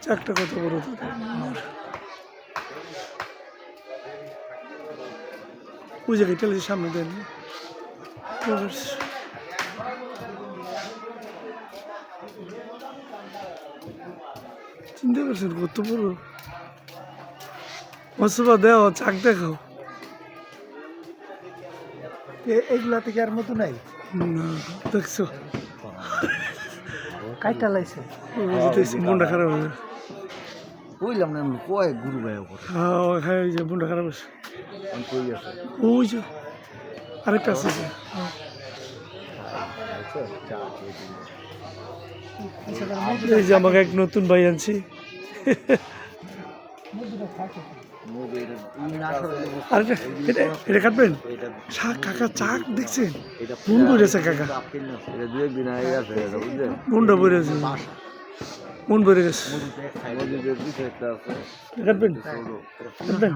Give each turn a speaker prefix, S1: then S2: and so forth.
S1: চাকটা কত বড় থাকে ওই জায়গায় টেলের সামনে দেন চিন্তা করছেন কত বড় মসবা দেও চাক দেখাও
S2: এগুলা থেকে আর মতো নাই
S1: না দেখছো
S2: কাইটা লাইছে
S1: মনটা খারাপ হবে
S2: বুঝলাম না কয় গুরু ভাই ওপরে
S1: হ্যাঁ ওই যে মনটা খারাপ আছে
S2: কই আছে
S1: ওই যে আরেকটা আছে যে এই যে আমাকে এক নতুন ভাই আনছি আরেকটা এটা কাটবেন শাক কাকা চাক দেখছেন মন ভরেছে কাকা মনটা ভরেছে মন ভরে গেছে কাটবেন
S2: কাটবেন